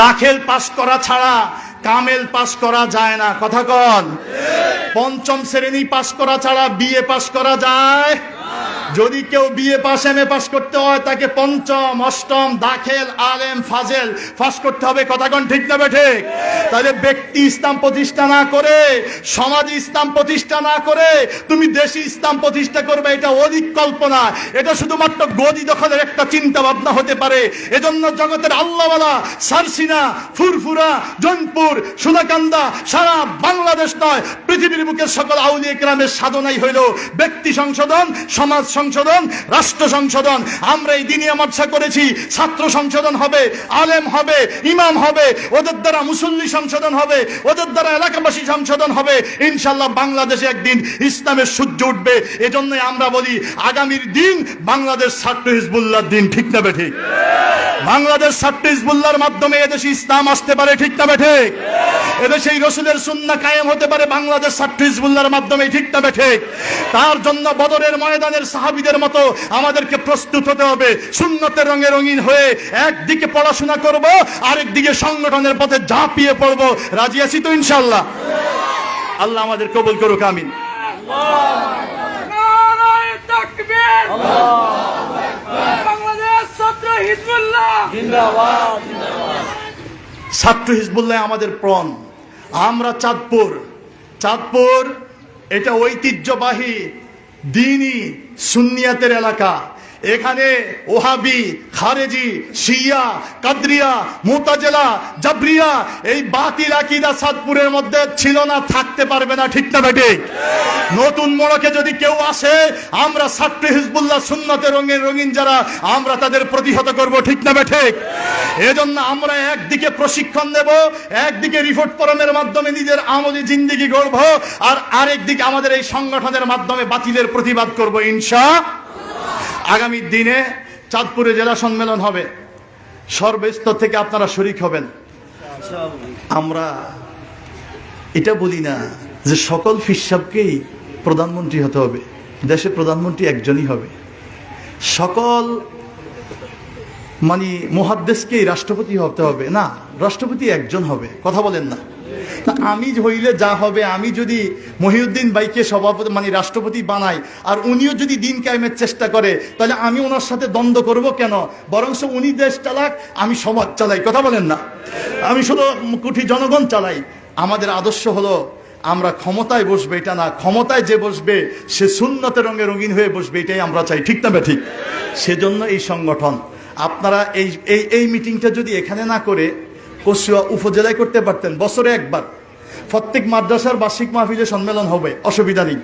দাখিল পাস করা ছাড়া কামেল পাস করা যায় না, কথা কন। পঞ্চম শ্রেণী পাস করা ছাড়া বিএ পাস করা যায়? যদি কেউ বিএ পাস এমএ পাস করতে হয় তাকে পঞ্চম অষ্টম দাখিল আলেম ফাজেল পাস করতে হবে, কথা কন ঠিক না ঠিক? তাহলে ব্যক্তি ইসলাম প্রতিষ্ঠা না করে, সমাজ ইসলাম প্রতিষ্ঠা না করে তুমি দেশি ইসলাম প্রতিষ্ঠা করবে, এটা অধিক কল্পনা। এটা শুধুমাত্র গদি দখলের একটা চিন্তা ভাবনা হতে পারে। এজন্য জগতের আল্লাহওয়ালা সারসিনা, ফুরফুরা, জৈনপুর, সোনাকান্দা, সারা বাংলাদেশ নয় পৃথিবীর বুকের সকল আউলিয়া কেরামের সাধনাই হইল ব্যক্তি সংশোধন, সমাজ সংশোধন, রাষ্ট্র সংশোধন। আমরা এই দিনে মাদ্রাসা করেছি, ছাত্র সংশোধন হবে, আলেম হবে, ইমাম হবে, ওদের দ্বারা মুসল্লি সংশোধন হবে, ওদের দ্বারা এলাকাবাসী সংশোধন হবে। ইনশাআল্লাহ বাংলাদেশে একদিন ইসলামের সূর্য উঠবে। এজন্যই আমরা বলি আগামীর দিন বাংলাদেশ ছাত্র হিজবুল্লাহর দিন, ঠিক না ঠিক? বাংলাদেশ ছাত্র হিজবুল্লাহর মাধ্যমে এদেশে ইসলাম আসতে পারে, ঠিক না ঠিক? এদেশে এই রসুলের সুন্নাহ কায়েম হতে পারে বাংলাদেশ ছাত্র হিজবুল্লাহর মাধ্যমে, ঠিক না ঠিক? তার জন্য বদরের ময়দানের সাহাবীদের মতো আমাদেরকে প্রস্তুত হতে হবে। সুন্নতের রঙে রঙিন হয়ে একদিকে পড়াশোনা করব, আরেকদিকে সংগঠনের পথে ঝাঁপিয়ে পড়ব। রাজি আছি তো ইনশাআল্লাহ? আল্লাহ আমাদের কবুল করুক, আমিন। ছাত্র হিজবুল্লাহ আমাদের প্রাণ। আমরা চাঁদপুর এটা ঐতিহ্যবাহী দ্বীনি সুন্নিয়াতের এলাকা। এখানে ওহাবি, খারেজি, শিয়া, কাদরিয়া, মুতাজিলা, জাবরিয়া এই বাতিল আকীদা চাঁদপুরের মধ্যে ছিল না, থাকতে পারবে না, ঠিক না ঠিক? নতুন মোড়কে যদি কেউ আসে, আমরা ছাত্র হিজবুল্লাহ সুন্নতের রঙের রঙিন যারা, আমরা তাদের প্রতিহত করব, ঠিক না ঠিক? এজন্য আমরা একদিকে প্রশিক্ষণ দেব, একদিকে রিপোর্ট ফরমের মাধ্যমে নিজের আমলি জিন্দেগি গড়ব, আর আরেকদিকে আমাদের এই সংগঠনের মাধ্যমে বাতিলের প্রতিবাদ করব ইনশাআল্লাহ। আগামী দিনে চাঁদপুরে জেলা সম্মেলন হবে, সর্বস্তর থেকে আপনারা শরীক হবেন। আমরা এটা বলি না যে সকল ফিসাবকেই প্রধানমন্ত্রী হতে হবে, দেশে প্রধানমন্ত্রী একজনই হবে। সকল মুহাদ্দিসকেই রাষ্ট্রপতি হতে হবে না, রাষ্ট্রপতি একজন হবে, কথা বলেন না? আমি হইলে যা হবে, আমি যদি মহিউদ্দিন ভাইকে সভাপতি রাষ্ট্রপতি বানাই আর উনিও যদি দিন কায়েমের চেষ্টা করে, তাহলে আমি ওনার সাথে দ্বন্দ্ব করব কেন? বরংস উনি দেশ চালাক, আমি সমাজ চালাই, কথা বলেন না? আমি শুধু কোটি জনগণ চালাই। আমাদের আদর্শ হলো আমরা ক্ষমতায় বসবে, এটা না, ক্ষমতায় যে বসবে সে সুন্নতের রঙে রঙিন হয়ে বসবে, এটাই আমরা চাই, ঠিক না ঠিক? সেজন্য এই সংগঠন। আপনারা এই মিটিংটা যদি এখানে না করে কচুয়া উপজেলায় করতে পারতেন, বছরে একবার প্রত্যেক মাদ্রাসার বার্ষিক মাহফিলে সম্মেলন হবে, অসুবিধা নেই।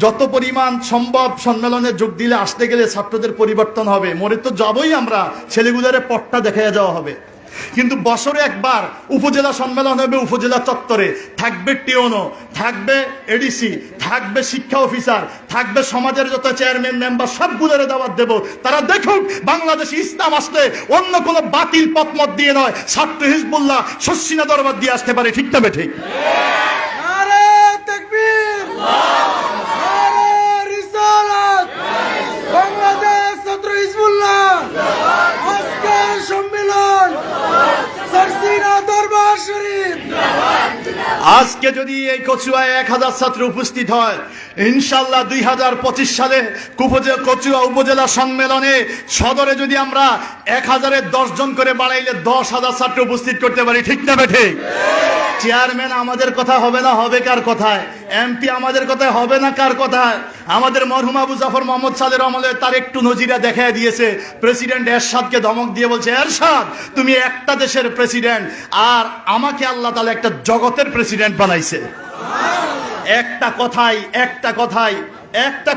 যত পরিমাণ সম্ভব সম্মেলনে যোগ দিলে আসতে গেলে ছাত্রদের পরিবর্তন হবে। মরে তো যাবই আমরা, ছেলেগুলোরে পট্টা দেখাইয়া যাওয়া হবে। কিন্তু বছরে একবার উপজেলা সম্মেলন হবে, উপজেলা চত্বরে থাকবে টিওনো, থাকবে এডিসি, থাকবে শিক্ষা অফিসার, থাকবে সমাজের যত চেয়ারম্যান মেম্বার, সবগুলোরে দাওয়াত দেব। তারা দেখুক বাংলাদেশে ইসলাম আসলে অন্য কোনো বাতিল পথমত দিয়ে নয়, ছাত্র হিজবুল্লাহ শস্যিনা দরবার দিয়ে আসতে পারে, ঠিক না ঠিক? বাংলাদেশ ছাত্র হিজবুল্লাহ আজকের সম্মেলন সারসিনা দরবার শরীফ। আজকে যদি এই কচুয়ায় 1000 ছাত্র উপস্থিত হয়, ইনশাআল্লাহ 2025 সালে কচুয়া উপজেলা সম্মেলনে সদরে যদি আমরা 1000-এর 10 জন করে বাড়াইলে 10,000 ছাত্র উপস্থিত করতে পারি, ঠিক না ঠিক? চেয়ারম্যান আমাদের কথা হবে না, হবে কার কথায়? এমপি আমাদের কথায় হবে না, কার কথায়? আমাদের মরহুম আবু জাফর মোহাম্মদ সালের আমলে তার একটু নজিরা দেখায় দিয়েছে। প্রেসিডেন্ট এরশাদকে ধমক দিয়ে বলছে, এরশাদ তুমি একটা দেশের প্রেসিডেন্ট, আর আমাকে আল্লাহ তাআলা একটা জগতের প্রেসিডেন্ট বানাইছে। একটা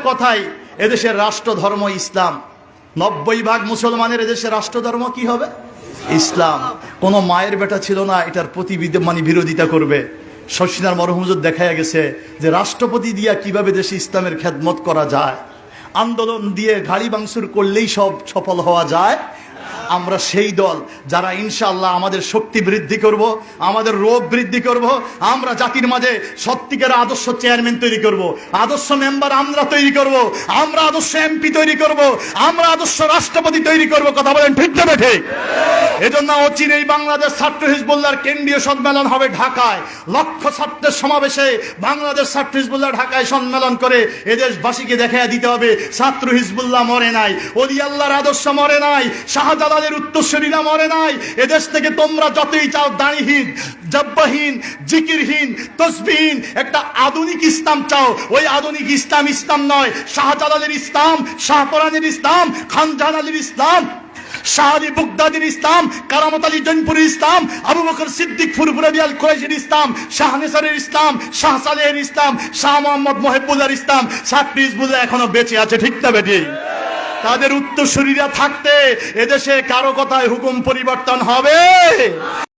কথাই এদেশের রাষ্ট্র ধর্ম ইসলাম। 90% মুসলমানের এদেশের রাষ্ট্র ধর্ম কি হবে? ইসলাম। কোন মায়ের বেটা ছিল না এটার বিরোধিতা করবে। শশিনার মরহুমুজুর দেখায় গেছে যে রাষ্ট্রপতি দিয়া কিভাবে দেশে ইসলামের খেদমত করা যায়। আন্দোলন দিয়ে গাড়ি ভাঙচুর করলেই সব সফল হওয়া যায়? আমরা সেই দল যারা ইনশাআল্লাহ আমাদের শক্তি বৃদ্ধি করব, আমাদের রোগ বৃদ্ধি করব, আমরা জাতির মাঝে সত্যিকার আদর্শ চেয়ারম্যান তৈরি করব, আদর্শ মেম্বার আমরা তৈরি করব, আমরা আদর্শ এমপি তৈরি করব, আমরা আদর্শ রাষ্ট্রপতি তৈরি করব। কথা বলেন ঠিক না ঠিক? এজন্য অচিরেই বাংলাদেশ ছাত্র হিজবুল্লাহর কেন্দ্রীয় সম্মেলন হবে ঢাকায়। লক্ষ ছাত্রের সমাবেশে বাংলাদেশ ছাত্র হিজবুল্লাহ ঢাকায় সম্মেলন করে এদেশবাসীকে দেখা দিতে হবে ছাত্র হিজবুল্লাহ মরে নাই, ওলি আল্লাহর আদর্শ মরে নাই, শাহজালালের উত্তরসূরিরা মরে নাই। এদেশ থেকে তোমরা যতই চাও দাড়িহীন, জব্বাহীন, জিকিরহীন, তসবিহীন একটা আধুনিক ইসলাম চাও, ওই আধুনিক ইসলাম ইসলাম নয়। শাহজালালের ইসলাম, শাহপরানের ইসলাম, খানজাহান আলীর ইসলাম, শাহ আলী বুগদাদির ইসলাম, কারামত আলী জৈনপুরের ইসলাম, আবু বকর সিদ্দিক ফুরফুরাবি আল কুরাইশের ইসলাম, শাহ নেসারের ইসলাম, শাহ সালেহের ইসলাম, শাহ মোহাম্মদ মুহিবুল্লাহর ইসলাম, ছাত্র হিজবুল্লাহ এখনো বেঁচে আছে। ঠিক না বেটি? তাদের উত্তরসূরিরা থাকতে এদেশে কারো কথায় হুকুম পরিবর্তন হবে?